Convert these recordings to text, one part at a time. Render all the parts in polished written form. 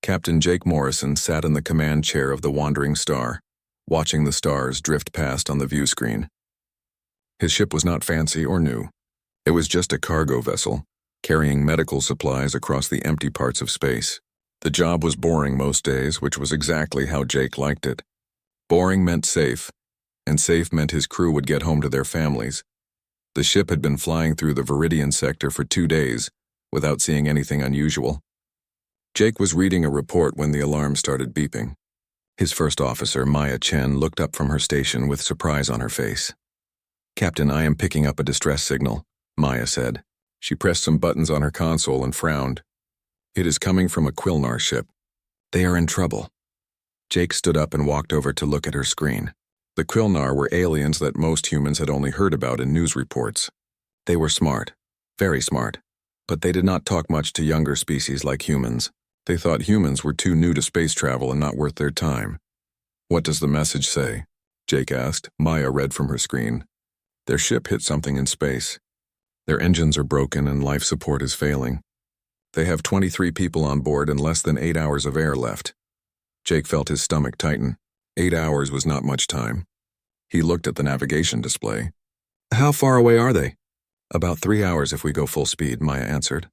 Captain Jake Morrison sat in the command chair of the Wandering Star, watching the stars drift past on the view screen. His ship was not fancy or new. It was just a cargo vessel, carrying medical supplies across the empty parts of space. The job was boring most days, which was exactly how Jake liked it. Boring meant safe, and safe meant his crew would get home to their families. The ship had been flying through the Viridian sector for 2 days, without seeing anything unusual. Jake was reading a report when the alarm started beeping. His first officer, Maya Chen, looked up from her station with surprise on her face. "Captain, I am picking up a distress signal," Maya said. She pressed some buttons on her console and frowned. "It is coming from a Quilnar ship. They are in trouble." Jake stood up and walked over to look at her screen. The Quilnar were aliens that most humans had only heard about in news reports. They were smart, very smart, but they did not talk much to younger species like humans. They thought humans were too new to space travel and not worth their time. "What does the message say?" Jake asked. Maya read from her screen. "Their ship hit something in space. Their engines are broken and life support is failing. They have 23 people on board and less than 8 hours of air left." Jake felt his stomach tighten. 8 hours was not much time. He looked at the navigation display. "How far away are they?" "About 3 hours if we go full speed," Maya answered.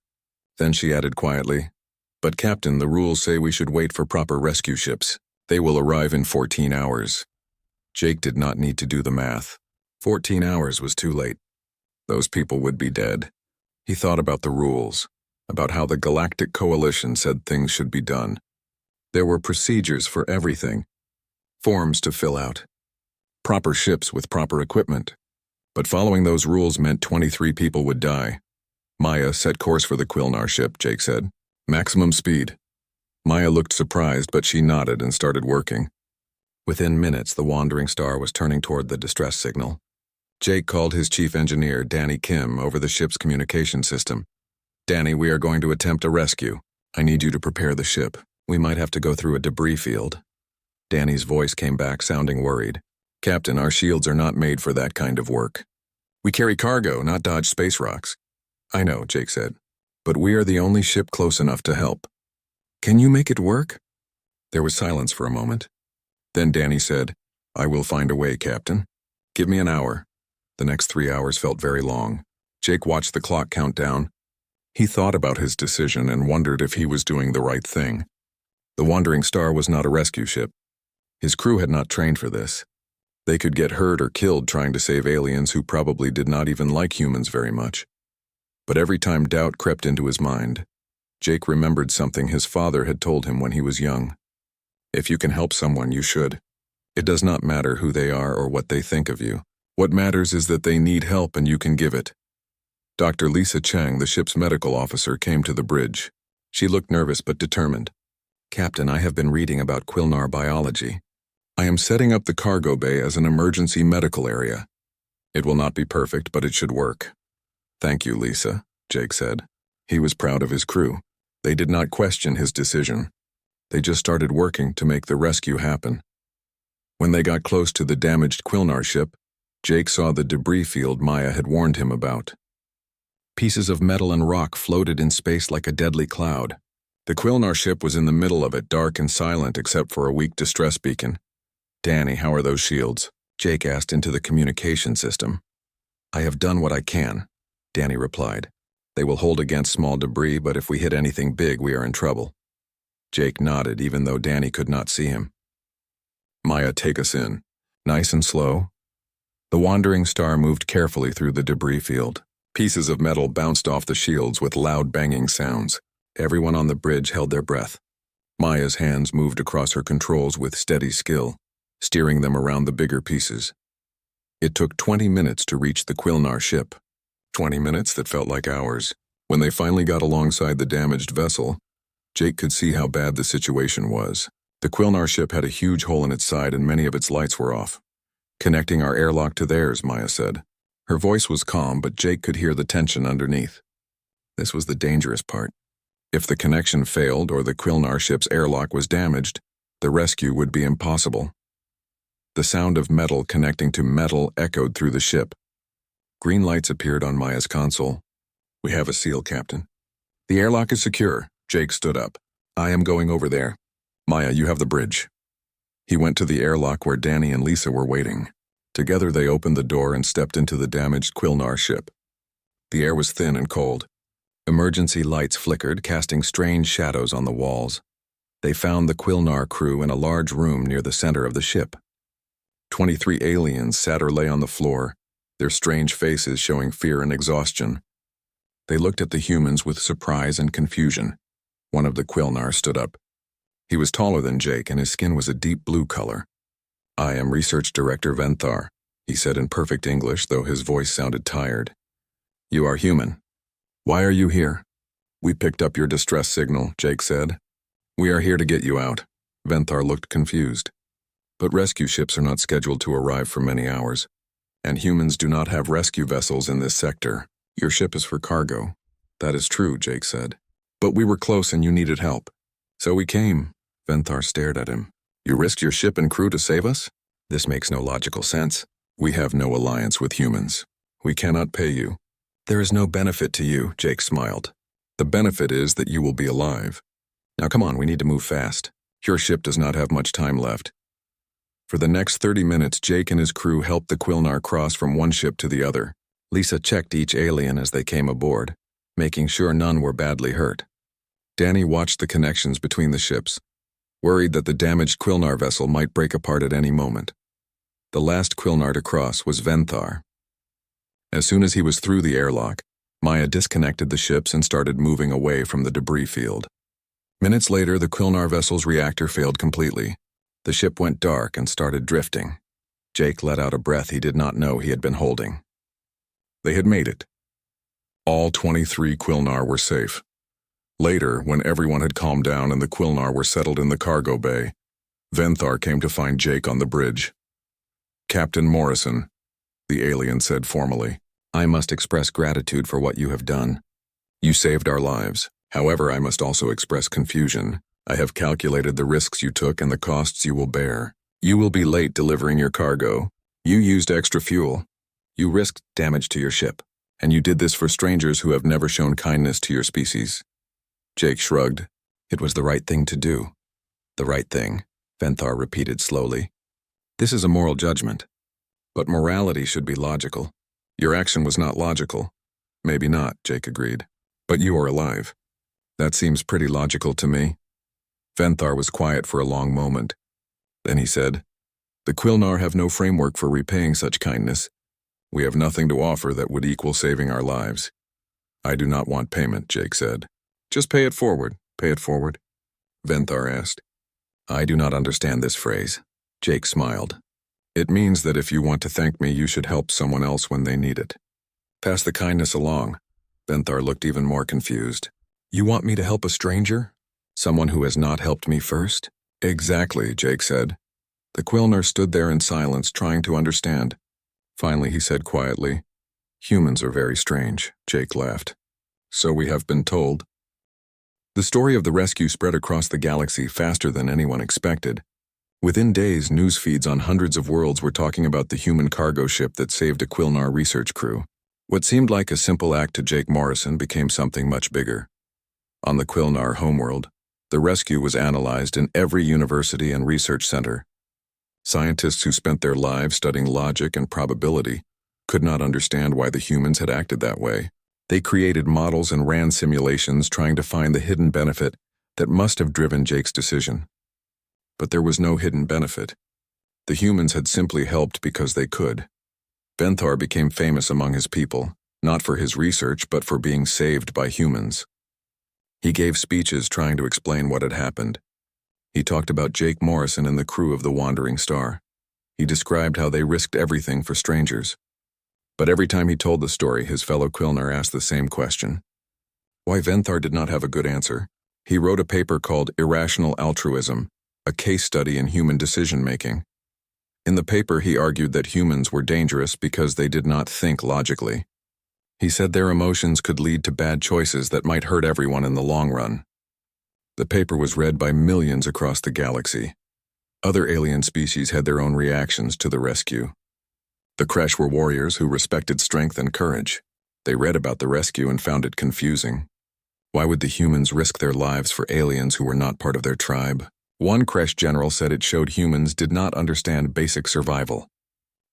Then she added quietly, "But Captain, the rules say we should wait for proper rescue ships. They will arrive in 14 hours. Jake did not need to do the math. 14 hours was too late. Those people would be dead. He thought about the rules, about how the Galactic Coalition said things should be done. There were procedures for everything. Forms to fill out. Proper ships with proper equipment. But following those rules meant 23 people would die. "Maya, set course for the Quilnar ship," Jake said. "Maximum speed." Maya looked surprised, but she nodded and started working. Within minutes, the Wandering Star was turning toward the distress signal. Jake called his chief engineer, Danny Kim, over the ship's communication system. "Danny, we are going to attempt a rescue. I need you to prepare the ship. We might have to go through a debris field." Danny's voice came back, sounding worried. "Captain, our shields are not made for that kind of work. We carry cargo, not dodge space rocks." "I know," Jake said, "but we are the only ship close enough to help." "Can you make it work?" There was silence for a moment. Then Danny said, "I will find a way, Captain. Give me an hour." The next 3 hours felt very long. Jake watched the clock count down. He thought about his decision and wondered if he was doing the right thing. The Wandering Star was not a rescue ship. His crew had not trained for this. They could get hurt or killed trying to save aliens who probably did not even like humans very much. But every time doubt crept into his mind, Jake remembered something his father had told him when he was young. If you can help someone, you should. It does not matter who they are or what they think of you. What matters is that they need help and you can give it. Dr. Lisa Chang, the ship's medical officer, came to the bridge. She looked nervous but determined. "Captain, I have been reading about Quilnar biology. I am setting up the cargo bay as an emergency medical area. It will not be perfect, but it should work." "Thank you, Lisa," Jake said. He was proud of his crew. They did not question his decision. They just started working to make the rescue happen. When they got close to the damaged Quilnar ship, Jake saw the debris field Maya had warned him about. Pieces of metal and rock floated in space like a deadly cloud. The Quilnar ship was in the middle of it, dark and silent except for a weak distress beacon. "Danny, how are those shields?" Jake asked into the communication system. "I have done what I can," Danny replied. "They will hold against small debris, but if we hit anything big, we are in trouble." Jake nodded, even though Danny could not see him. "Maya, take us in. Nice and slow." The Wandering Star moved carefully through the debris field. Pieces of metal bounced off the shields with loud banging sounds. Everyone on the bridge held their breath. Maya's hands moved across her controls with steady skill, steering them around the bigger pieces. It took 20 minutes to reach the Quilnar ship. 20 minutes that felt like hours. When they finally got alongside the damaged vessel, Jake could see how bad the situation was. The Quilnar ship had a huge hole in its side and many of its lights were off. "Connecting our airlock to theirs," Maya said. Her voice was calm, but Jake could hear the tension underneath. This was the dangerous part. If the connection failed or the Quilnar ship's airlock was damaged, the rescue would be impossible. The sound of metal connecting to metal echoed through the ship. Green lights appeared on Maya's console. "We have a seal, Captain." "The airlock is secure." Jake stood up. I am going over there. Maya, you have the bridge. He went to the airlock where Danny and Lisa were waiting. Together they opened the door and stepped into the damaged Quilnar ship. The air was thin and cold. Emergency lights flickered, casting strange shadows on the walls. They found the Quilnar crew in a large room near the center of the ship. 23 aliens sat or lay on the floor, their strange faces showing fear and exhaustion. They looked at the humans with surprise and confusion. One of the Quilnar stood up. He was taller than Jake, and his skin was a deep blue color. I am Research Director Venthar, he said in perfect English, though his voice sounded tired. You are human. Why are you here? We picked up your distress signal, Jake said. We are here to get you out. Venthar looked confused. But rescue ships are not scheduled to arrive for many hours, and humans do not have rescue vessels in this sector. Your ship is for cargo. That is true, Jake said. But we were close and you needed help. So we came. Venthar stared at him. You risked your ship and crew to save us? This makes no logical sense. We have no alliance with humans. We cannot pay you. There is no benefit to you, Jake smiled. The benefit is that you will be alive. Now come on, we need to move fast. Your ship does not have much time left. For the next 30 minutes, Jake and his crew helped the Quilnar cross from one ship to the other. Lisa checked each alien as they came aboard, making sure none were badly hurt. Danny watched the connections between the ships, worried that the damaged Quilnar vessel might break apart at any moment. The last Quilnar to cross was Venthar. As soon as he was through the airlock, Maya disconnected the ships and started moving away from the debris field. Minutes later, the Quilnar vessel's reactor failed completely. The ship went dark and started drifting. Jake let out a breath he did not know he had been holding. They had made it. All 23 Quilnar were safe. Later, when everyone had calmed down and the Quilnar were settled in the cargo bay, Venthar came to find Jake on the bridge. Captain Morrison, the alien said formally, I must express gratitude for what you have done. You saved our lives. However, I must also express confusion. I have calculated the risks you took and the costs you will bear. You will be late delivering your cargo. You used extra fuel. You risked damage to your ship. And you did this for strangers who have never shown kindness to your species. Jake shrugged. It was the right thing to do. The right thing, Venthar repeated slowly. This is a moral judgment. But morality should be logical. Your action was not logical. Maybe not, Jake agreed. But you are alive. That seems pretty logical to me. Venthar was quiet for a long moment. Then he said, The Quilnar have no framework for repaying such kindness. We have nothing to offer that would equal saving our lives. I do not want payment, Jake said. Just pay it forward. Pay it forward? Venthar asked. I do not understand this phrase. Jake smiled. It means that if you want to thank me, you should help someone else when they need it. Pass the kindness along. Venthar looked even more confused. You want me to help a stranger? Someone who has not helped me first? Exactly, Jake said. The Quilnar stood there in silence, trying to understand. Finally, he said quietly, Humans are very strange, Jake laughed. So we have been told. The story of the rescue spread across the galaxy faster than anyone expected. Within days, news feeds on hundreds of worlds were talking about the human cargo ship that saved a Quilnar research crew. What seemed like a simple act to Jake Morrison became something much bigger. On the Quilnar homeworld, the rescue was analyzed in every university and research center. Scientists who spent their lives studying logic and probability could not understand why the humans had acted that way. They created models and ran simulations trying to find the hidden benefit that must have driven Jake's decision. But there was no hidden benefit. The humans had simply helped because they could. Venthar became famous among his people, not for his research but for being saved by humans. He gave speeches trying to explain what had happened. He talked about Jake Morrison and the crew of the Wandering Star. He described how they risked everything for strangers. But every time he told the story, his fellow Quilnar asked the same question. Why Venthar did not have a good answer. He wrote a paper called Irrational Altruism, a case study in human decision-making. In the paper, he argued that humans were dangerous because they did not think logically. He said their emotions could lead to bad choices that might hurt everyone in the long run. The paper was read by millions across the galaxy. Other alien species had their own reactions to the rescue. The Kresh were warriors who respected strength and courage. They read about the rescue and found it confusing. Why would the humans risk their lives for aliens who were not part of their tribe? One Kresh general said it showed humans did not understand basic survival.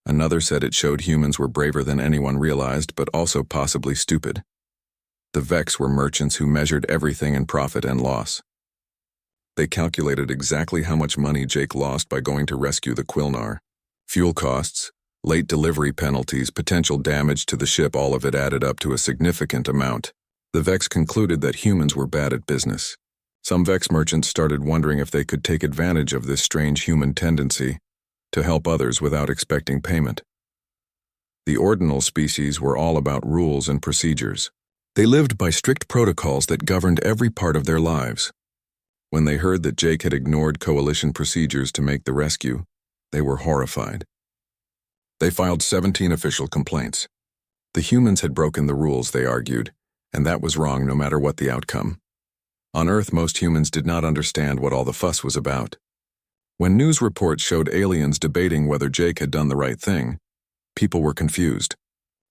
Another said it showed humans were braver than anyone realized, but also possibly stupid. The Vex were merchants who measured everything in profit and loss. They calculated exactly how much money Jake lost by going to rescue the Quilnar. Fuel costs, late delivery penalties, potential damage to the ship, all of it added up to a significant amount. The Vex concluded that humans were bad at business. Some Vex merchants started wondering if they could take advantage of this strange human tendency to help others without expecting payment. The ordinal species were all about rules and procedures. They lived by strict protocols that governed every part of their lives. When they heard that Jake had ignored coalition procedures to make the rescue, they were horrified. They filed 17 official complaints. The humans had broken the rules, they argued, and that was wrong no matter what the outcome. On Earth, most humans did not understand what all the fuss was about. When news reports showed aliens debating whether Jake had done the right thing, people were confused.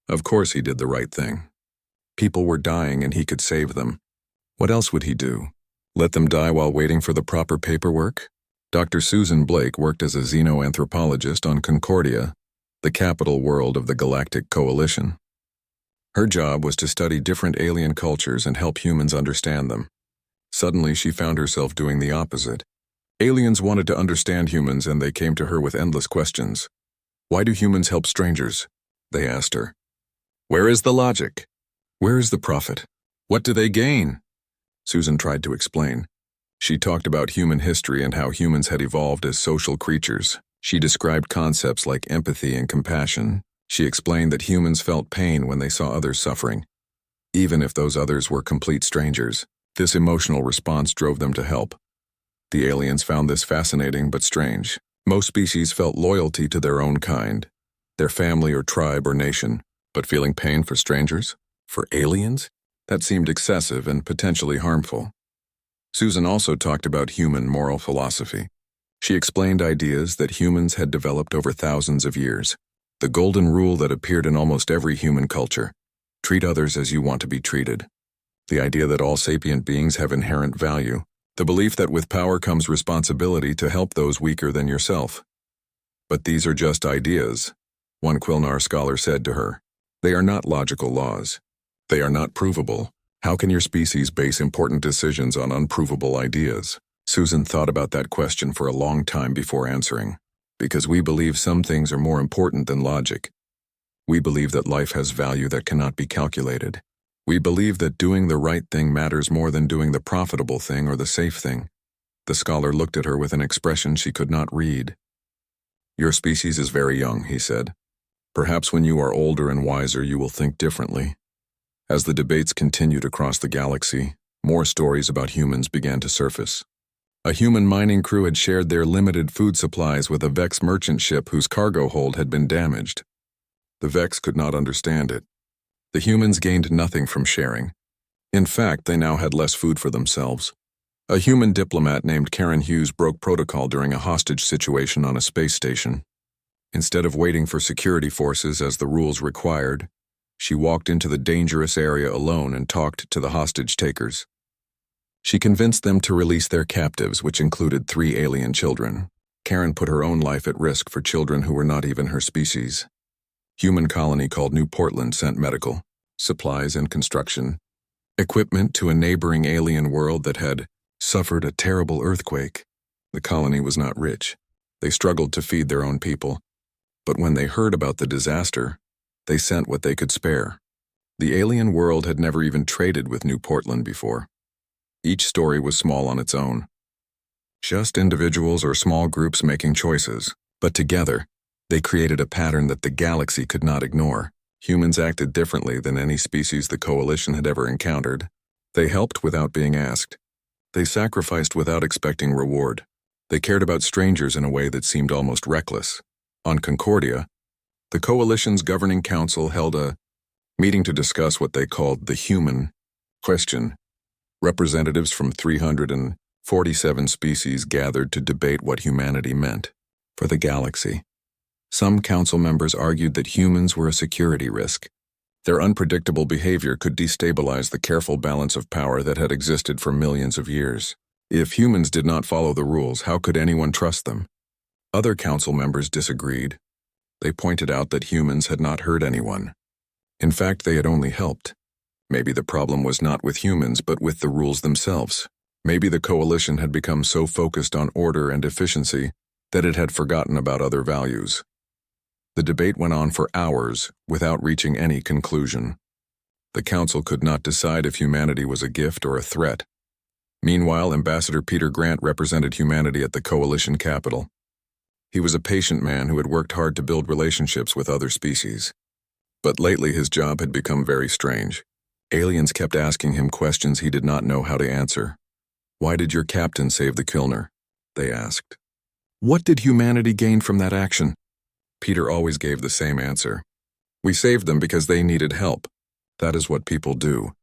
Of course he did the right thing. People were dying and he could save them. What else would he do? Let them die while waiting for the proper paperwork? Dr. Susan Blake worked as a xenoanthropologist on Concordia, the capital world of the Galactic Coalition. Her job was to study different alien cultures and help humans understand them. Suddenly, she found herself doing the opposite. Aliens wanted to understand humans, and they came to her with endless questions. Why do humans help strangers? They asked her. Where is the logic? Where is the profit? What do they gain? Susan tried to explain. She talked about human history and how humans had evolved as social creatures. She described concepts like empathy and compassion. She explained that humans felt pain when they saw others suffering, even if those others were complete strangers. This emotional response drove them to help. The aliens found this fascinating but strange. Most species felt loyalty to their own kind, their family or tribe or nation, but feeling pain for strangers? For aliens? That seemed excessive and potentially harmful. Susan also talked about human moral philosophy. She explained ideas that humans had developed over thousands of years. The golden rule that appeared in almost every human culture: treat others as you want to be treated. The idea that all sapient beings have inherent value. The belief that with power comes responsibility to help those weaker than yourself. But these are just ideas, one Quilnar scholar said to her. They are not logical laws. They are not provable. How can your species base important decisions on unprovable ideas? Susan thought about that question for a long time before answering. Because we believe some things are more important than logic. We believe that life has value that cannot be calculated. We believe that doing the right thing matters more than doing the profitable thing or the safe thing. The scholar looked at her with an expression she could not read. Your species is very young, he said. Perhaps when you are older and wiser you will think differently. As the debates continued across the galaxy, more stories about humans began to surface. A human mining crew had shared their limited food supplies with a Vex merchant ship whose cargo hold had been damaged. The Vex could not understand it. The humans gained nothing from sharing. In fact, they now had less food for themselves. A human diplomat named Karen Hughes broke protocol during a hostage situation on a space station. Instead of waiting for security forces as the rules required, she walked into the dangerous area alone and talked to the hostage takers. She convinced them to release their captives, which included 3 alien children. Karen put her own life at risk for children who were not even her species. Human colony called New Portland sent medical, supplies and construction, equipment to a neighboring alien world that had suffered a terrible earthquake. The colony was not rich. They struggled to feed their own people. But when they heard about the disaster, they sent what they could spare. The alien world had never even traded with New Portland before. Each story was small on its own. Just individuals or small groups making choices, but together, they created a pattern that the galaxy could not ignore. Humans acted differently than any species the Coalition had ever encountered. They helped without being asked. They sacrificed without expecting reward. They cared about strangers in a way that seemed almost reckless. On Concordia, the Coalition's governing council held a meeting to discuss what they called the human question. Representatives from 347 species gathered to debate what humanity meant for the galaxy. Some council members argued that humans were a security risk, Their unpredictable behavior could destabilize the careful balance of power that had existed for millions of years. If humans did not follow the rules, how could anyone trust them? Other council members disagreed. They pointed out that humans had not hurt anyone. In fact, they had only helped. Maybe the problem was not with humans, but with the rules themselves. Maybe the coalition had become so focused on order and efficiency that it had forgotten about other values. The debate went on for hours without reaching any conclusion. The council could not decide if humanity was a gift or a threat. Meanwhile, Ambassador Peter Grant represented humanity at the coalition capital. He was a patient man who had worked hard to build relationships with other species. But lately his job had become very strange. Aliens kept asking him questions he did not know how to answer. "Why did your captain save the Kilner?" they asked. "What did humanity gain from that action?" Peter always gave the same answer. "We saved them because they needed help. That is what people do."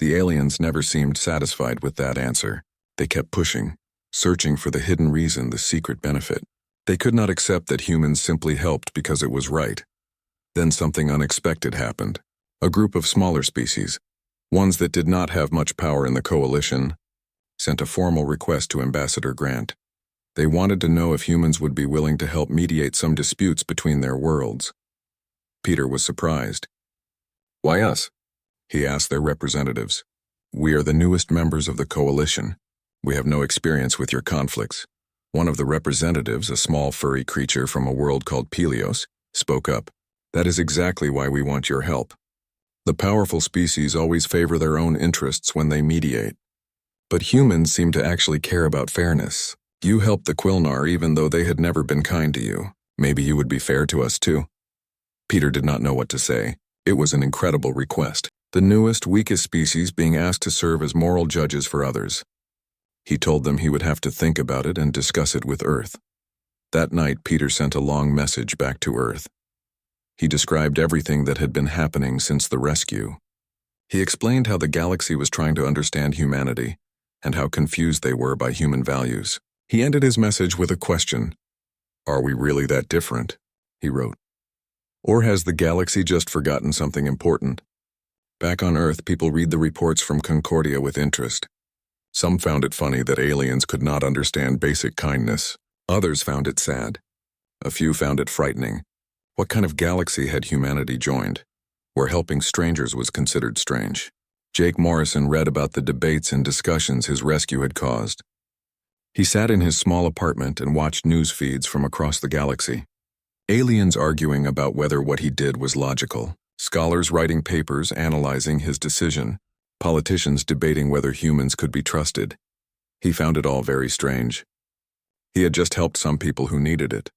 The aliens never seemed satisfied with that answer. They kept pushing, searching for the hidden reason, the secret benefit. They could not accept that humans simply helped because it was right. Then something unexpected happened. A group of smaller species, ones that did not have much power in the coalition, sent a formal request to Ambassador Grant. They wanted to know if humans would be willing to help mediate some disputes between their worlds. Peter was surprised. "Why us?" he asked their representatives. "We are the newest members of the coalition. We have no experience with your conflicts." One of the representatives, a small furry creature from a world called Pelios, spoke up. "That is exactly why we want your help. The powerful species always favor their own interests when they mediate. But humans seem to actually care about fairness. You helped the Quilnar even though they had never been kind to you. Maybe you would be fair to us too." Peter did not know what to say. It was an incredible request. The newest, weakest species being asked to serve as moral judges for others. He told them he would have to think about it and discuss it with Earth. That night, Peter sent a long message back to Earth. He described everything that had been happening since the rescue. He explained how the galaxy was trying to understand humanity and how confused they were by human values. He ended his message with a question. "Are we really that different?" he wrote. "Or has the galaxy just forgotten something important?" Back on Earth, people read the reports from Concordia with interest. Some found it funny that aliens could not understand basic kindness. Others found it sad. A few found it frightening. What kind of galaxy had humanity joined, where helping strangers was considered strange? Jake Morrison read about the debates and discussions his rescue had caused. He sat in his small apartment and watched news feeds from across the galaxy. Aliens arguing about whether what he did was logical. Scholars writing papers analyzing his decision. Politicians debating whether humans could be trusted. He found it all very strange. He had just helped some people who needed it.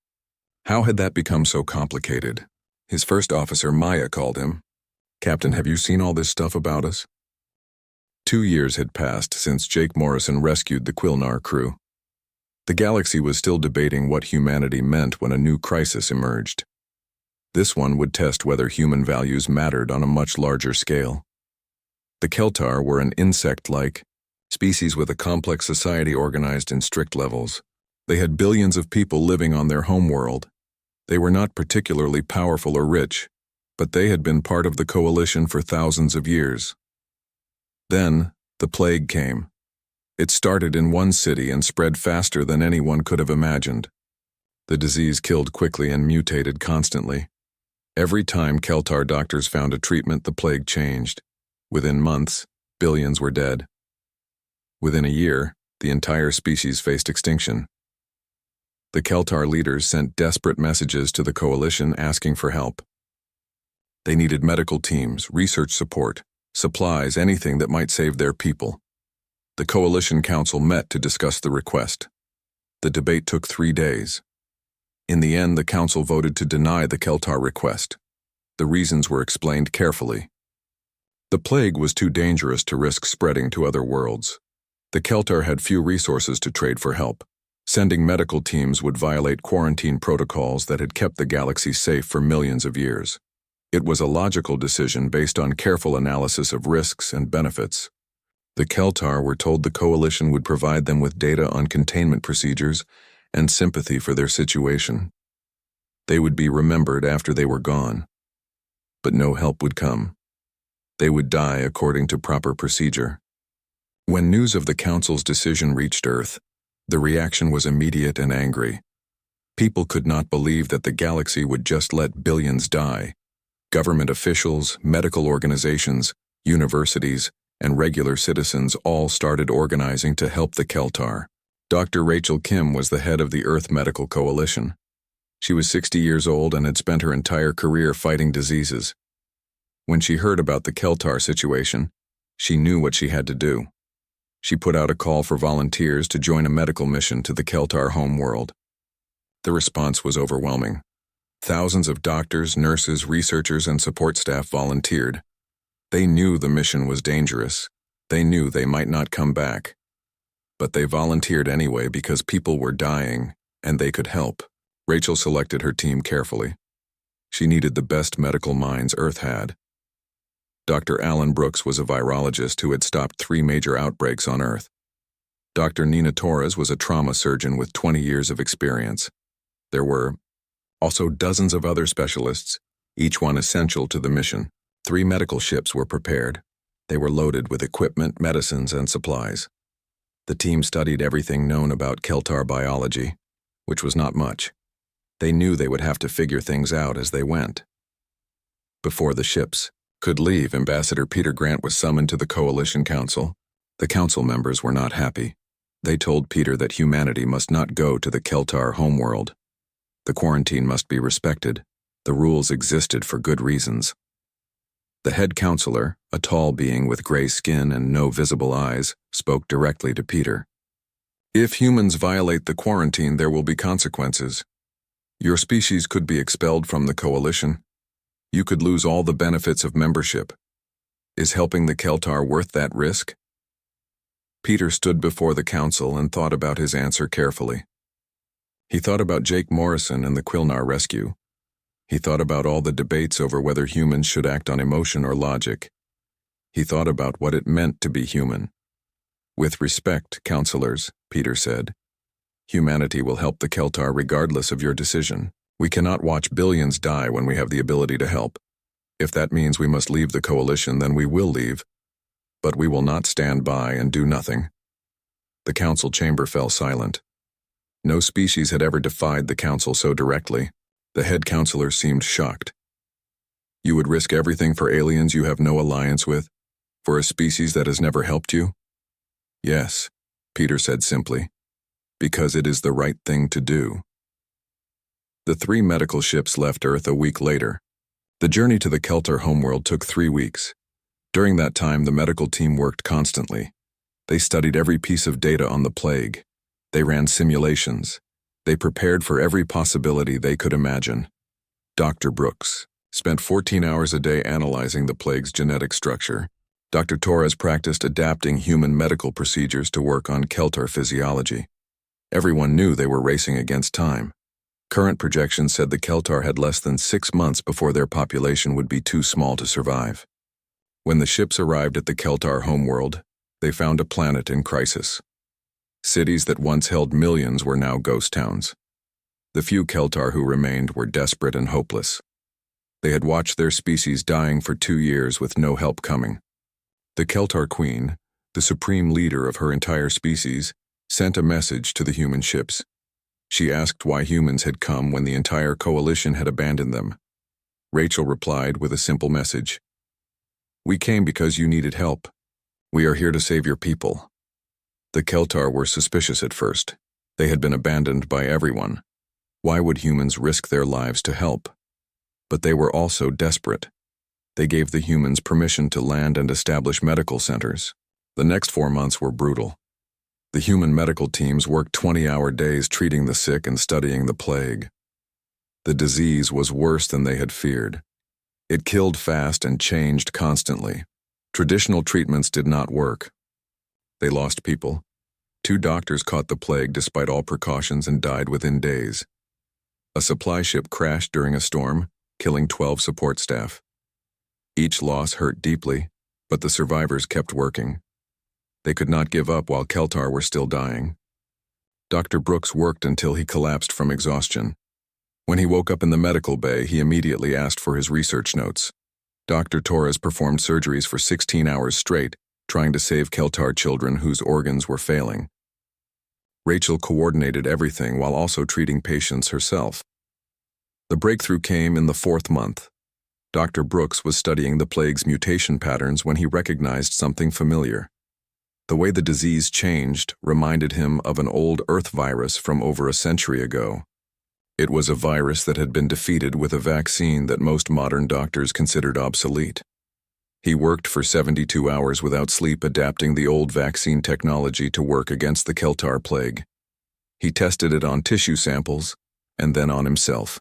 How had that become so complicated? His first officer, Maya, called him. "Captain, have you seen all this stuff about us?" 2 years had passed since Jake Morrison rescued the Quilnar crew. The galaxy was still debating what humanity meant when a new crisis emerged. This one would test whether human values mattered on a much larger scale. The Keltar were an insect-like species with a complex society organized in strict levels. They had billions of people living on their homeworld. They were not particularly powerful or rich, but they had been part of the coalition for thousands of years. Then, the plague came. It started in one city and spread faster than anyone could have imagined. The disease killed quickly and mutated constantly. Every time Keltar doctors found a treatment, the plague changed. Within months, billions were dead. Within a year, the entire species faced extinction. The Keltar leaders sent desperate messages to the coalition asking for help. They needed medical teams, research support, supplies, anything that might save their people. The coalition council met to discuss the request. The debate took 3 days. In the end, the council voted to deny the Keltar request. The reasons were explained carefully. The plague was too dangerous to risk spreading to other worlds. The Keltar had few resources to trade for help. Sending medical teams would violate quarantine protocols that had kept the galaxy safe for millions of years. It was a logical decision based on careful analysis of risks and benefits. The Keltar were told the coalition would provide them with data on containment procedures and sympathy for their situation. They would be remembered after they were gone. but no help would come. They would die according to proper procedure. When news of the Council's decision reached Earth, the reaction was immediate and angry. People could not believe that the galaxy would just let billions die. Government officials, medical organizations, universities, and regular citizens all started organizing to help the Keltar. Dr. Rachel Kim was the head of the Earth Medical Coalition. She was 60 years old and had spent her entire career fighting diseases. When she heard about the Keltar situation, she knew what she had to do. She put out a call for volunteers to join a medical mission to the Keltar homeworld. The response was overwhelming. Thousands of doctors, nurses, researchers, and support staff volunteered. They knew the mission was dangerous. They knew they might not come back. But they volunteered anyway because people were dying, and they could help. Rachel selected her team carefully. She needed the best medical minds Earth had. Dr. Alan Brooks was a virologist who had stopped 3 major outbreaks on Earth. Dr. Nina Torres was a trauma surgeon with 20 years of experience. There were also dozens of other specialists, each one essential to the mission. 3 medical ships were prepared. They were loaded with equipment, medicines, and supplies. The team studied everything known about Keltar biology, which was not much. They knew they would have to figure things out as they went. Before the ships could leave, Ambassador Peter Grant was summoned to the Coalition Council. The council members were not happy. They told Peter that humanity must not go to the Keltar homeworld. The quarantine must be respected. The rules existed for good reasons. The head counselor, a tall being with gray skin and no visible eyes, spoke directly to Peter. If humans violate the quarantine, there will be consequences. Your species could be expelled from the coalition. You could lose all the benefits of membership. Is helping the Keltar worth that risk? Peter stood before the council and thought about his answer carefully. He thought about Jake Morrison and the Quilnar rescue. He thought about all the debates over whether humans should act on emotion or logic. He thought about what it meant to be human. With respect, counselors, Peter said, humanity will help the Keltar regardless of your decision. We cannot watch billions die when we have the ability to help. If that means we must leave the coalition, then we will leave. But we will not stand by and do nothing. The council chamber fell silent. No species had ever defied the council so directly. The head counselor seemed shocked. You would risk everything for aliens you have no alliance with? For a species that has never helped you? Yes, Peter said simply. Because it is the right thing to do. The 3 medical ships left Earth a week later. The journey to the Keltar homeworld took 3 weeks. During that time, the medical team worked constantly. They studied every piece of data on the plague. They ran simulations. They prepared for every possibility they could imagine. Dr. Brooks spent 14 hours a day analyzing the plague's genetic structure. Dr. Torres practiced adapting human medical procedures to work on Keltar physiology. Everyone knew they were racing against time. Current projections said the Keltar had less than 6 months before their population would be too small to survive. When the ships arrived at the Keltar homeworld, they found a planet in crisis. Cities that once held millions were now ghost towns. The few Keltar who remained were desperate and hopeless. They had watched their species dying for 2 years with no help coming. The Keltar Queen, the supreme leader of her entire species, sent a message to the human ships. She asked why humans had come when the entire coalition had abandoned them. Rachel replied with a simple message. We came because you needed help. We are here to save your people. The Keltar were suspicious at first. They had been abandoned by everyone. Why would humans risk their lives to help? But they were also desperate. They gave the humans permission to land and establish medical centers. The next 4 months were brutal. The human medical teams worked 20-hour days treating the sick and studying the plague. The disease was worse than they had feared. It killed fast and changed constantly. Traditional treatments did not work. They lost people. 2 doctors caught the plague despite all precautions and died within days. A supply ship crashed during a storm, killing 12 support staff. Each loss hurt deeply, but the survivors kept working. They could not give up while Keltar were still dying. Dr. Brooks worked until he collapsed from exhaustion. When he woke up in the medical bay, he immediately asked for his research notes. Dr. Torres performed surgeries for 16 hours straight, trying to save Keltar children whose organs were failing. Rachel coordinated everything while also treating patients herself. The breakthrough came in the 4th month. Dr. Brooks was studying the plague's mutation patterns when he recognized something familiar. The way the disease changed reminded him of an old Earth virus from over a century ago. It was a virus that had been defeated with a vaccine that most modern doctors considered obsolete. He worked for 72 hours without sleep adapting the old vaccine technology to work against the Keltar plague. He tested it on tissue samples and then on himself.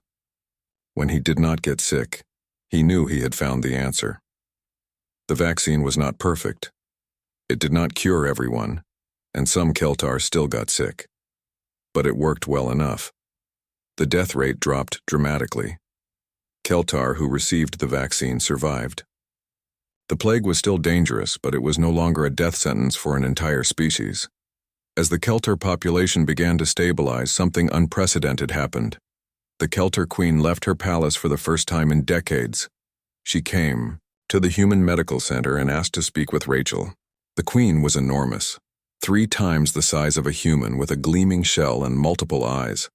When he did not get sick, he knew he had found the answer. The vaccine was not perfect. It did not cure everyone, and some Keltar still got sick. But it worked well enough. The death rate dropped dramatically. Keltar who received the vaccine survived. The plague was still dangerous, but it was no longer a death sentence for an entire species. As the Keltar population began to stabilize, something unprecedented happened. The Keltar queen left her palace for the first time in decades. She came to the Human Medical Center and asked to speak with Rachel. The queen was enormous, 3 times the size of a human with a gleaming shell and multiple eyes.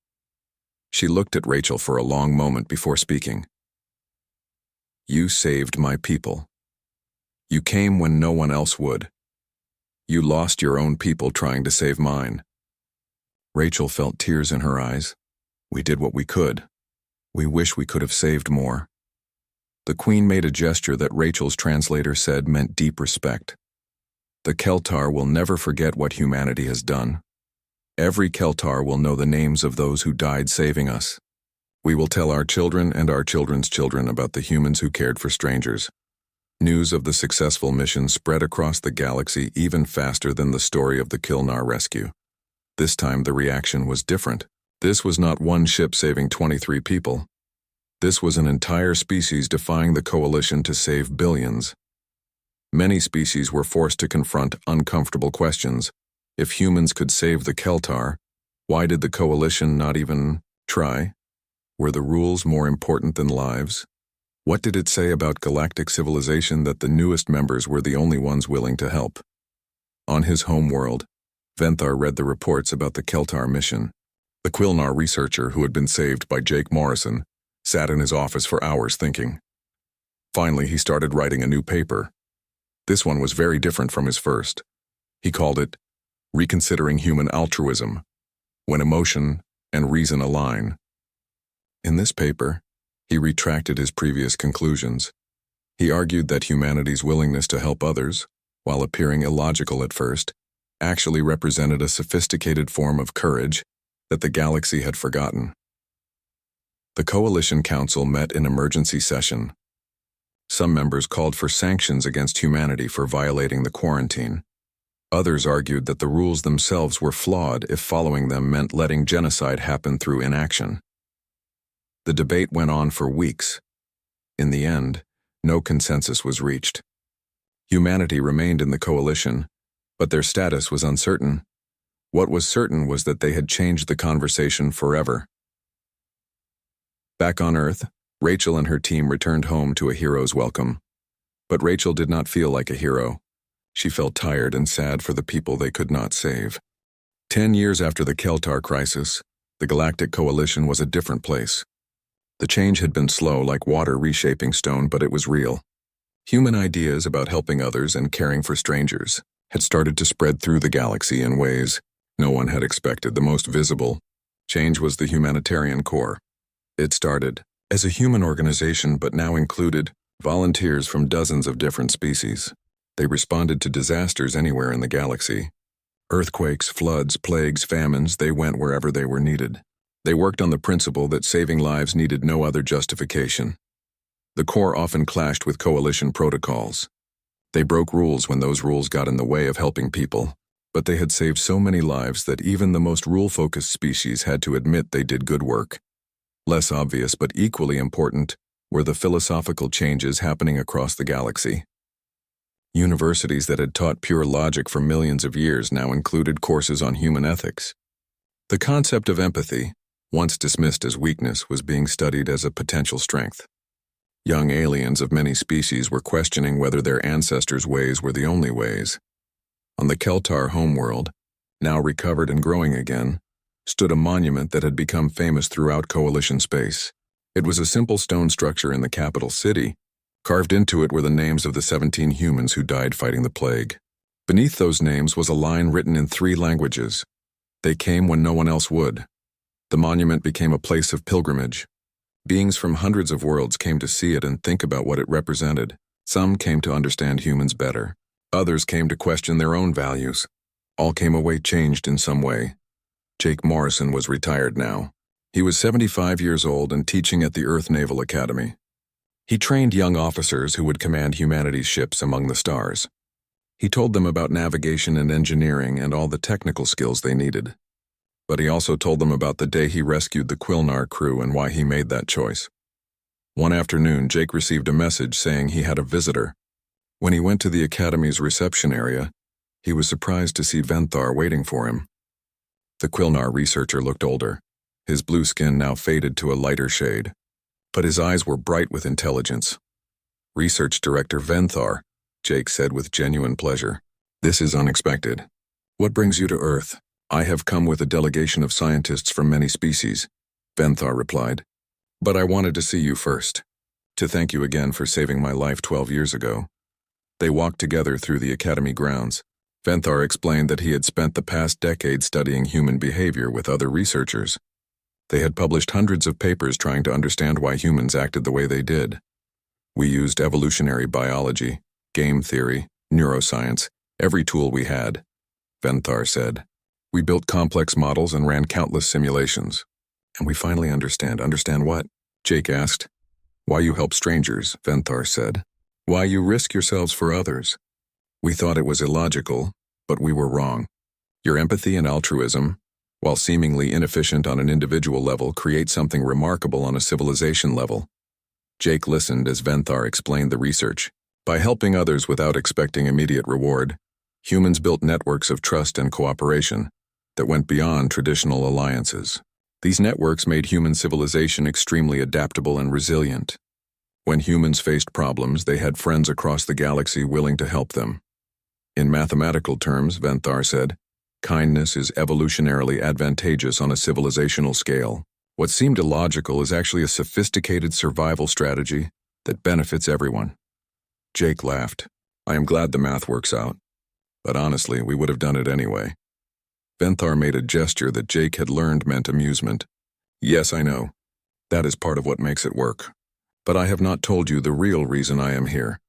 She looked at Rachel for a long moment before speaking. "You saved my people. You came when no one else would. You lost your own people trying to save mine." Rachel felt tears in her eyes. "We did what we could. We wish we could have saved more." The queen made a gesture that Rachel's translator said meant deep respect. "The Keltar will never forget what humanity has done. Every Keltar will know the names of those who died saving us. We will tell our children and our children's children about the humans who cared for strangers." News of the successful mission spread across the galaxy even faster than the story of the Kilnar rescue. This time the reaction was different. This was not one ship saving 23 people. This was an entire species defying the coalition to save billions. Many species were forced to confront uncomfortable questions. If humans could save the Keltar, why did the coalition not even try? Were the rules more important than lives? What did it say about galactic civilization that the newest members were the only ones willing to help? On his home world, Venthar read the reports about the Keltar mission. The Quilnar researcher who had been saved by Jake Morrison sat in his office for hours thinking. Finally, he started writing a new paper. This one was very different from his first. He called it Reconsidering Human Altruism, When Emotion and Reason Align. In this paper, he retracted his previous conclusions. He argued that humanity's willingness to help others, while appearing illogical at first, actually represented a sophisticated form of courage that the galaxy had forgotten. The Coalition Council met in emergency session. Some members called for sanctions against humanity for violating the quarantine. Others argued that the rules themselves were flawed if following them meant letting genocide happen through inaction. The debate went on for weeks. In the end, no consensus was reached. Humanity remained in the coalition, but their status was uncertain. What was certain was that they had changed the conversation forever. Back on Earth, Rachel and her team returned home to a hero's welcome. But Rachel did not feel like a hero. She felt tired and sad for the people they could not save. 10 years after the Keltar crisis, the Galactic Coalition was a different place. The change had been slow, like water reshaping stone, but it was real. Human ideas about helping others and caring for strangers had started to spread through the galaxy in ways no one had expected. The most visible change was the Humanitarian Corps. It started as a human organization but now included volunteers from dozens of different species. They responded to disasters anywhere in the galaxy. Earthquakes, floods, plagues, famines, they went wherever they were needed. They worked on the principle that saving lives needed no other justification. The Corps often clashed with coalition protocols. They broke rules when those rules got in the way of helping people, but they had saved so many lives that even the most rule-focused species had to admit they did good work. Less obvious but equally important were the philosophical changes happening across the galaxy. Universities that had taught pure logic for millions of years now included courses on human ethics. The concept of empathy, once dismissed as weakness, was being studied as a potential strength. Young aliens of many species were questioning whether their ancestors' ways were the only ways. On the Keltar homeworld, now recovered and growing again, stood a monument that had become famous throughout Coalition space. It was a simple stone structure in the capital city. Carved into it were the names of the 17 humans who died fighting the plague. Beneath those names was a line written in 3 languages. They came when no one else would. The monument became a place of pilgrimage. Beings from hundreds of worlds came to see it and think about what it represented. Some came to understand humans better. Others came to question their own values. All came away changed in some way. Jake Morrison was retired now. He was 75 years old and teaching at the Earth Naval Academy. He trained young officers who would command humanity's ships among the stars. He told them about navigation and engineering and all the technical skills they needed. But he also told them about the day he rescued the Quilnar crew and why he made that choice. One afternoon, Jake received a message saying he had a visitor. When he went to the Academy's reception area, he was surprised to see Venthar waiting for him. The Quilnar researcher looked older, his blue skin now faded to a lighter shade, but his eyes were bright with intelligence. "Research Director Venthar," Jake said with genuine pleasure. "This is unexpected. What brings you to Earth?" "I have come with a delegation of scientists from many species," Venthar replied. "But I wanted to see you first, to thank you again for saving my life 12 years ago." They walked together through the Academy grounds. Venthar explained that he had spent the past decade studying human behavior with other researchers. They had published hundreds of papers trying to understand why humans acted the way they did. "We used evolutionary biology, game theory, neuroscience, every tool we had," Venthar said. "We built complex models and ran countless simulations. And we finally understand. Understand what?" Jake asked. "Why you help strangers," Venthar said. "Why you risk yourselves for others. We thought it was illogical, but we were wrong. Your empathy and altruism, while seemingly inefficient on an individual level, create something remarkable on a civilization level." Jake listened as Venthar explained the research. By helping others without expecting immediate reward, humans built networks of trust and cooperation that went beyond traditional alliances. These networks made human civilization extremely adaptable and resilient. When humans faced problems, they had friends across the galaxy willing to help them. In mathematical terms, Venthar said, kindness is evolutionarily advantageous on a civilizational scale. What seemed illogical is actually a sophisticated survival strategy that benefits everyone. Jake laughed. "I am glad the math works out. But honestly, we would have done it anyway." Venthar made a gesture that Jake had learned meant amusement. "Yes, I know. That is part of what makes it work. But I have not told you the real reason I am here."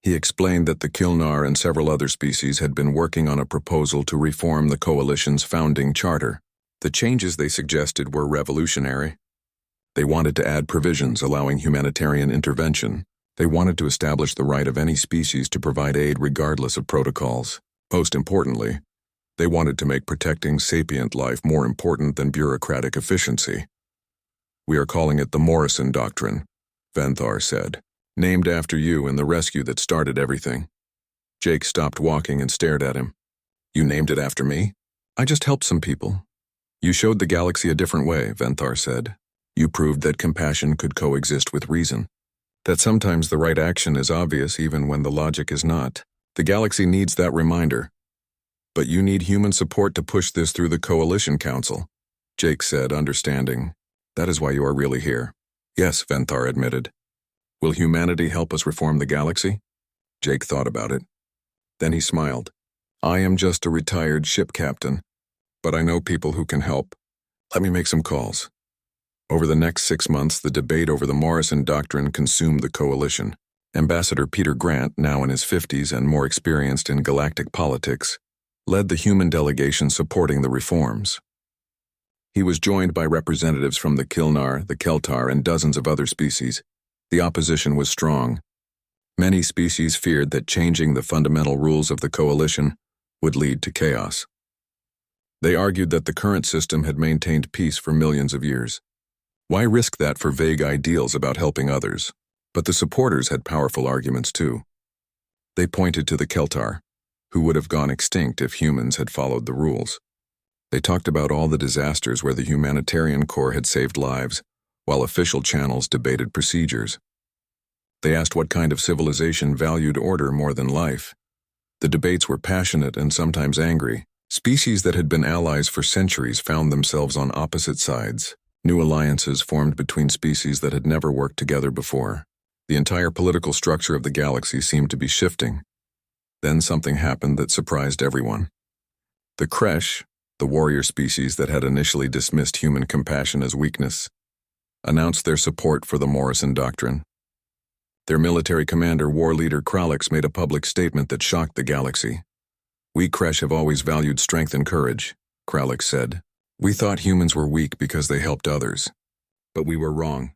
He explained that the Quilnar and several other species had been working on a proposal to reform the Coalition's founding charter. The changes they suggested were revolutionary. They wanted to add provisions allowing humanitarian intervention. They wanted to establish the right of any species to provide aid regardless of protocols. Most importantly, they wanted to make protecting sapient life more important than bureaucratic efficiency. "We are calling it the Morrison doctrine," Venthar said, "named after you and the rescue that started everything." Jake stopped walking and stared at him. "You named it after me?" "I just helped some people." "You showed the galaxy a different way," Venthar said. "You proved that compassion could coexist with reason. That sometimes the right action is obvious even when the logic is not. The galaxy needs that reminder. But you need human support to push this through the Coalition Council," Jake said, understanding. "That is why you are really here." "Yes," Venthar admitted. "Will humanity help us reform the galaxy?" Jake thought about it. Then he smiled. "I am just a retired ship captain, but I know people who can help. Let me make some calls." Over the next 6 months, the debate over the Morrison doctrine consumed the Coalition. Ambassador Peter Grant, now in his 50s and more experienced in galactic politics, led the human delegation supporting the reforms. He was joined by representatives from the Quilnar, the Keltar, and dozens of other species. The opposition was strong. Many species feared that changing the fundamental rules of the Coalition would lead to chaos. They argued that the current system had maintained peace for millions of years. Why risk that for vague ideals about helping others? But the supporters had powerful arguments too. They pointed to the Keltar, who would have gone extinct if humans had followed the rules. They talked about all the disasters where the humanitarian corps had saved lives, while official channels debated procedures. They asked what kind of civilization valued order more than life. The debates were passionate and sometimes angry. Species that had been allies for centuries found themselves on opposite sides. New alliances formed between species that had never worked together before. The entire political structure of the galaxy seemed to be shifting. Then something happened that surprised everyone. The Kresh, the warrior species that had initially dismissed human compassion as weakness, announced their support for the Morrison doctrine. Their military commander, war leader Kralix, made a public statement that shocked the galaxy. "We Kresh have always valued strength and courage," Kralix said. "We thought humans were weak because they helped others. But we were wrong.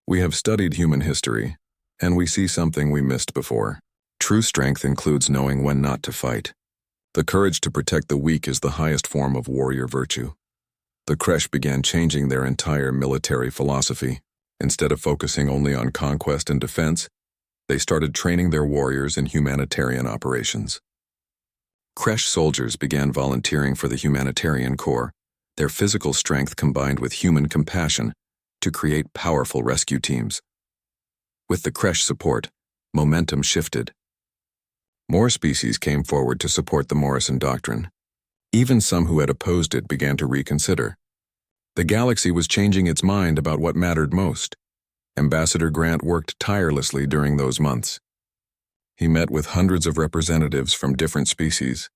We have studied human history, and we see something we missed before. True strength includes knowing when not to fight. The courage to protect the weak is the highest form of warrior virtue." The Kresh began changing their entire military philosophy. Instead of focusing only on conquest and defense, they started training their warriors in humanitarian operations. Kresh soldiers began volunteering for the humanitarian corps, their physical strength combined with human compassion to create powerful rescue teams. With the Kresh support, momentum shifted. More species came forward to support the Morrison doctrine. Even some who had opposed it began to reconsider. The galaxy was changing its mind about what mattered most. Ambassador Grant worked tirelessly during those months. He met with hundreds of representatives from different species.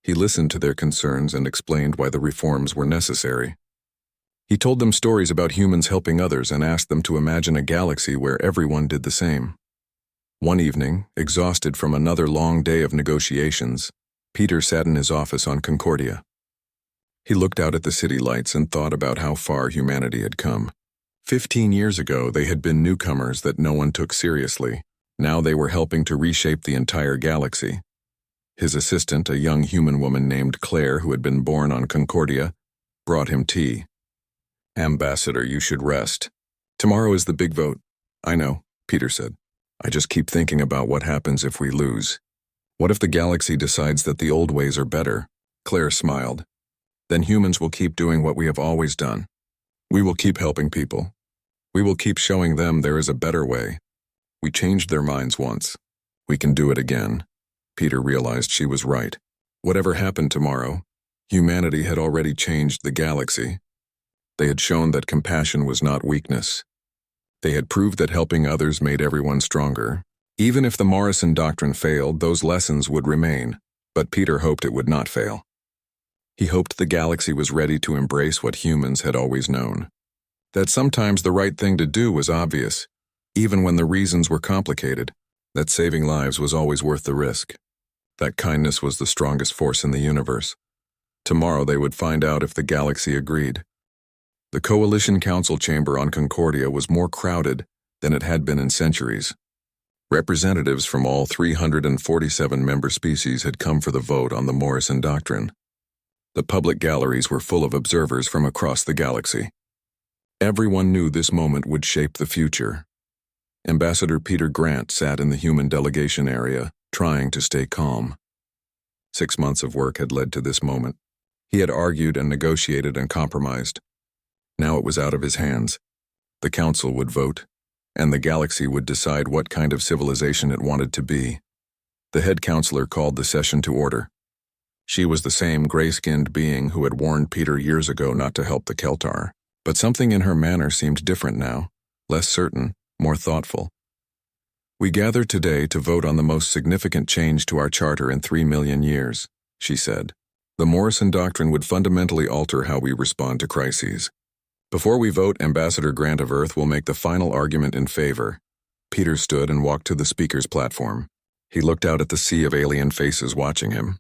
He listened to their concerns and explained why the reforms were necessary. He told them stories about humans helping others and asked them to imagine a galaxy where everyone did the same. One evening, exhausted from another long day of negotiations, Peter sat in his office on Concordia. He looked out at the city lights and thought about how far humanity had come. 15 years ago, they had been newcomers that no one took seriously. Now they were helping to reshape the entire galaxy. His assistant, a young human woman named Claire who had been born on Concordia, brought him tea. "Ambassador, you should rest. Tomorrow is the big vote." "I know," Peter said. "I just keep thinking about what happens if we lose. What if the galaxy decides that the old ways are better?" Claire smiled. "Then humans will keep doing what we have always done. We will keep helping people. We will keep showing them there is a better way. We changed their minds once. We can do it again." Peter realized she was right. Whatever happened tomorrow, humanity had already changed the galaxy. They had shown that compassion was not weakness. They had proved that helping others made everyone stronger. Even if the Morrison doctrine failed, those lessons would remain, but Peter hoped it would not fail. He hoped the galaxy was ready to embrace what humans had always known. That sometimes the right thing to do was obvious, even when the reasons were complicated. That saving lives was always worth the risk. That kindness was the strongest force in the universe. Tomorrow they would find out if the galaxy agreed. The Coalition Council chamber on Concordia was more crowded than it had been in centuries. Representatives from all 347 member species had come for the vote on the Morrison doctrine. The public galleries were full of observers from across the galaxy. Everyone knew this moment would shape the future. Ambassador Peter Grant sat in the human delegation area, trying to stay calm. 6 months of work had led to this moment. He had argued and negotiated and compromised. Now it was out of his hands. The council would vote, and the galaxy would decide what kind of civilization it wanted to be. The head counselor called the session to order. She was the same gray-skinned being who had warned Peter years ago not to help the Keltar, but something in her manner seemed different now, less certain, more thoughtful. "We gather today to vote on the most significant change to our charter in 3 million years, she said. "The Morrison doctrine would fundamentally alter how we respond to crises. Before we vote, Ambassador Grant of Earth will make the final argument in favor." Peter stood and walked to the speaker's platform. He looked out at the sea of alien faces watching him.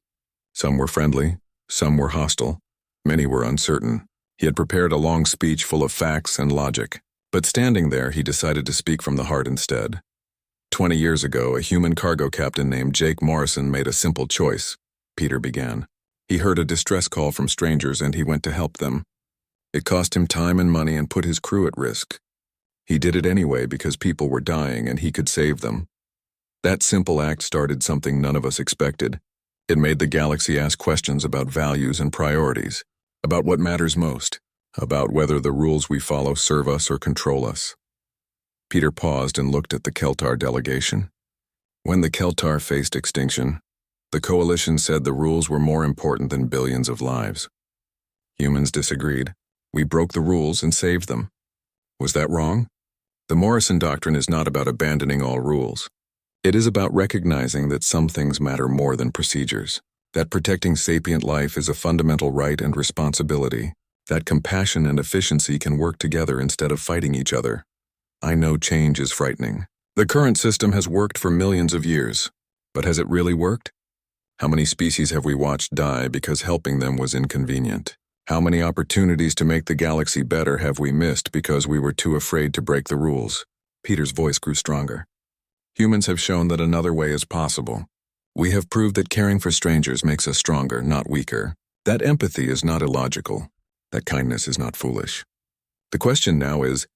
Some were friendly, some were hostile, many were uncertain. He had prepared a long speech full of facts and logic, but standing there, he decided to speak from the heart instead. 20 years ago, a human cargo captain named Jake Morrison made a simple choice, Peter began. He heard a distress call from strangers and he went to help them. It cost him time and money and put his crew at risk. He did it anyway because people were dying and he could save them. That simple act started something none of us expected. It made the galaxy ask questions about values and priorities, about what matters most, about whether the rules we follow serve us or control us. Peter paused and looked at the Keltar delegation. When the Keltar faced extinction, the coalition said the rules were more important than billions of lives. Humans disagreed. We broke the rules and saved them. Was that wrong? The Morrison doctrine is not about abandoning all rules. It is about recognizing that some things matter more than procedures, that protecting sapient life is a fundamental right and responsibility, that compassion and efficiency can work together instead of fighting each other. I know change is frightening. The current system has worked for millions of years, but has it really worked? How many species have we watched die because helping them was inconvenient? How many opportunities to make the galaxy better have we missed because we were too afraid to break the rules? Peter's voice grew stronger. Humans have shown that another way is possible. We have proved that caring for strangers makes us stronger, not weaker. That empathy is not illogical. That kindness is not foolish. The question now is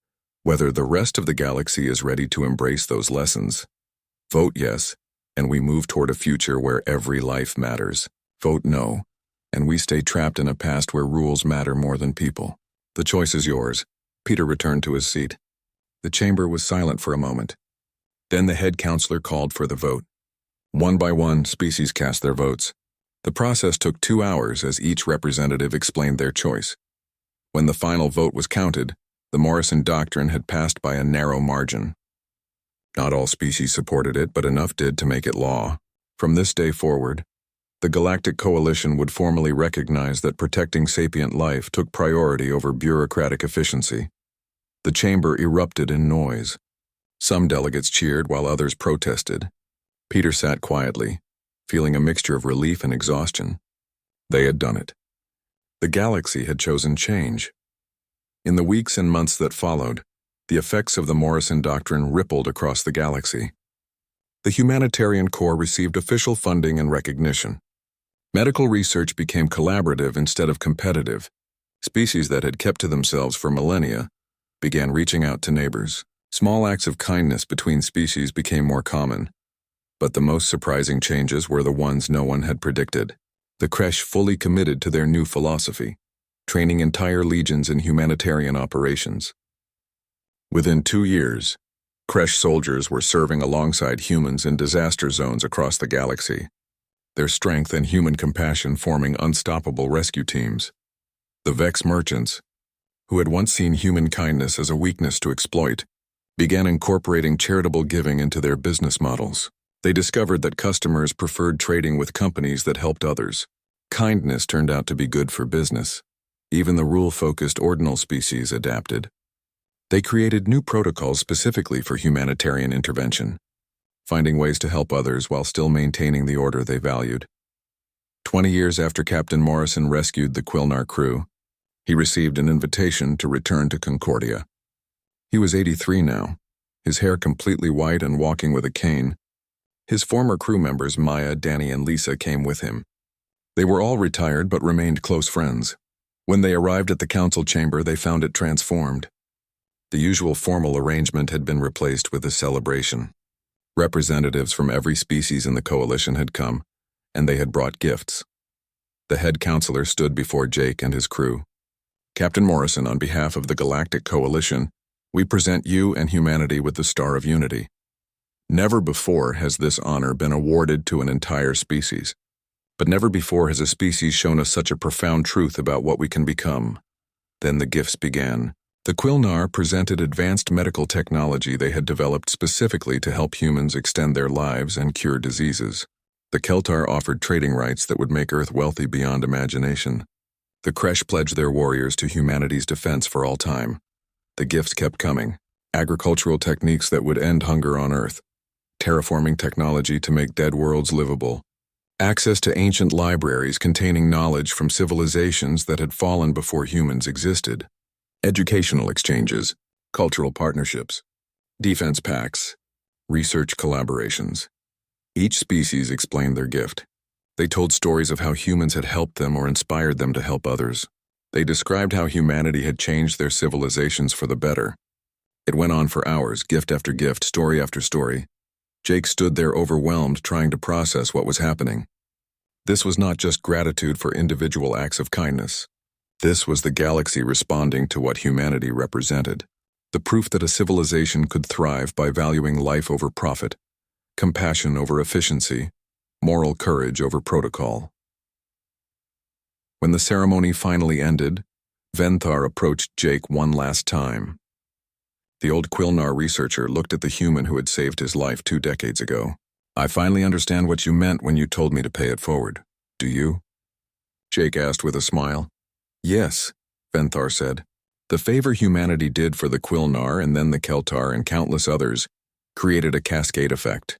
whether the rest of the galaxy is ready to embrace those lessons. Vote yes, and we move toward a future where every life matters. Vote no, and we stay trapped in a past where rules matter more than people. The choice is yours. Peter returned to his seat. The chamber was silent for a moment. Then the head counselor called for the vote. One by one, species cast their votes. The process took 2 hours as each representative explained their choice. When the final vote was counted, the Morrison doctrine had passed by a narrow margin. Not all species supported it, but enough did to make it law. From this day forward, the Galactic Coalition would formally recognize that protecting sapient life took priority over bureaucratic efficiency. The chamber erupted in noise. Some delegates cheered while others protested. Peter sat quietly, feeling a mixture of relief and exhaustion. They had done it. The galaxy had chosen change. In the weeks and months that followed, the effects of the Morrison doctrine rippled across the galaxy. The humanitarian corps received official funding and recognition. Medical research became collaborative instead of competitive. Species that had kept to themselves for millennia began reaching out to neighbors. Small acts of kindness between species became more common. But the most surprising changes were the ones no one had predicted. The Kresh fully committed to their new philosophy, training entire legions in humanitarian operations. Within 2 years, Kresh soldiers were serving alongside humans in disaster zones across the galaxy, their strength and human compassion forming unstoppable rescue teams. The Vex merchants, who had once seen human kindness as a weakness to exploit, began incorporating charitable giving into their business models. They discovered that customers preferred trading with companies that helped others. Kindness turned out to be good for business. Even the rule-focused ordinal species adapted. They created new protocols specifically for humanitarian intervention, finding ways to help others while still maintaining the order they valued. 20 years after Captain Morrison rescued the Quilnar crew, he received an invitation to return to Concordia. He was 83 now, his hair completely white and walking with a cane. His former crew members Maya, Danny, and Lisa came with him. They were all retired but remained close friends. When they arrived at the council chamber, they found it transformed. The usual formal arrangement had been replaced with a celebration. Representatives from every species in the coalition had come, and they had brought gifts. The head counselor stood before Jake and his crew. Captain Morrison, on behalf of the Galactic Coalition, we present you and humanity with the Star of Unity. Never before has this honor been awarded to an entire species. But never before has a species shown us such a profound truth about what we can become. Then the gifts began. The Quilnar presented advanced medical technology they had developed specifically to help humans extend their lives and cure diseases. The Keltar offered trading rights that would make Earth wealthy beyond imagination. The Kresh pledged their warriors to humanity's defense for all time. The gifts kept coming. Agricultural techniques that would end hunger on Earth. Terraforming technology to make dead worlds livable. Access to ancient libraries containing knowledge from civilizations that had fallen before humans existed. Educational exchanges, cultural partnerships, defense pacts, research collaborations. Each species explained their gift. They told stories of how humans had helped them or inspired them to help others. They described how humanity had changed their civilizations for the better. It went on for hours, gift after gift, story after story. Jake stood there overwhelmed, trying to process what was happening. This was not just gratitude for individual acts of kindness. This was the galaxy responding to what humanity represented. The proof that a civilization could thrive by valuing life over profit, compassion over efficiency, moral courage over protocol. When the ceremony finally ended, Venthar approached Jake one last time. The old Quilnar researcher looked at the human who had saved his life 2 decades ago. "I finally understand what you meant when you told me to pay it forward. Do you?" Jake asked with a smile. "Yes," Venthar said. "The favor humanity did for the Quilnar and then the Keltar and countless others created a cascade effect.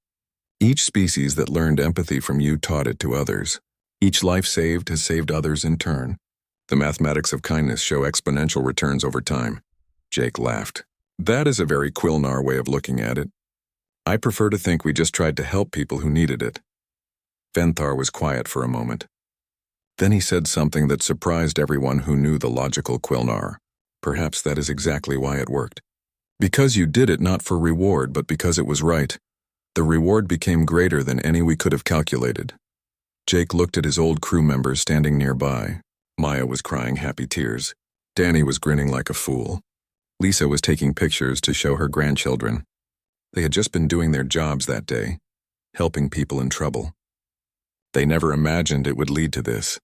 Each species that learned empathy from you taught it to others. Each life saved has saved others in turn. The mathematics of kindness show exponential returns over time." Jake laughed. "That is a very Quilnar way of looking at it. I prefer to think we just tried to help people who needed it." Venthar was quiet for a moment. Then he said something that surprised everyone who knew the logical Quilnar. "Perhaps that is exactly why it worked. Because you did it not for reward, but because it was right. The reward became greater than any we could have calculated." Jake looked at his old crew members standing nearby. Maya was crying happy tears. Danny was grinning like a fool. Lisa was taking pictures to show her grandchildren. They had just been doing their jobs that day, helping people in trouble. They never imagined it would lead to this.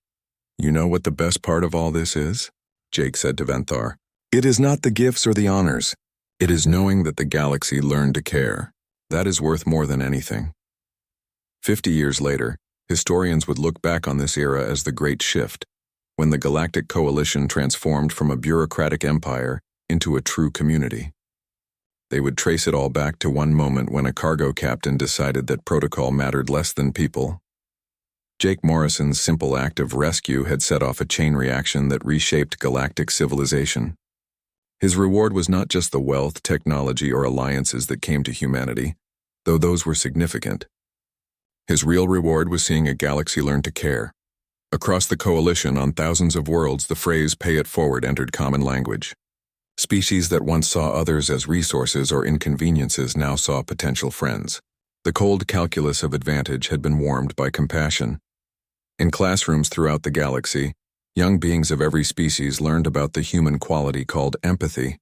"You know what the best part of all this is?" Jake said to Venthar. "It is not the gifts or the honors. It is knowing that the galaxy learned to care. That is worth more than anything." 50 years later, historians would look back on this era as the Great Shift, when the Galactic Coalition transformed from a bureaucratic empire into a true community. They would trace it all back to one moment when a cargo captain decided that protocol mattered less than people. Jake Morrison's simple act of rescue had set off a chain reaction that reshaped galactic civilization. His reward was not just the wealth, technology, or alliances that came to humanity, though those were significant. His real reward was seeing a galaxy learn to care. Across the coalition, on thousands of worlds, the phrase "pay it forward" entered common language. Species that once saw others as resources or inconveniences now saw potential friends. The cold calculus of advantage had been warmed by compassion. In classrooms throughout the galaxy, young beings of every species learned about the human quality called empathy.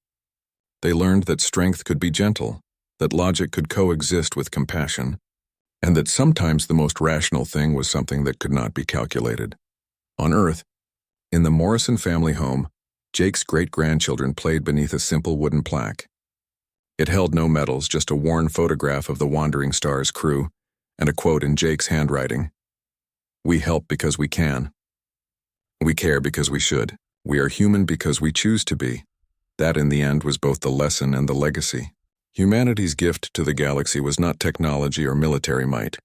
They learned that strength could be gentle, that logic could coexist with compassion, and that sometimes the most rational thing was something that could not be calculated. On Earth, in the Morrison family home, Jake's great-grandchildren played beneath a simple wooden plaque. It held no medals, just a worn photograph of the Wandering Star's crew, and a quote in Jake's handwriting. "We help because we can. We care because we should. We are human because we choose to be." That, in the end, was both the lesson and the legacy. Humanity's gift to the galaxy was not technology or military might.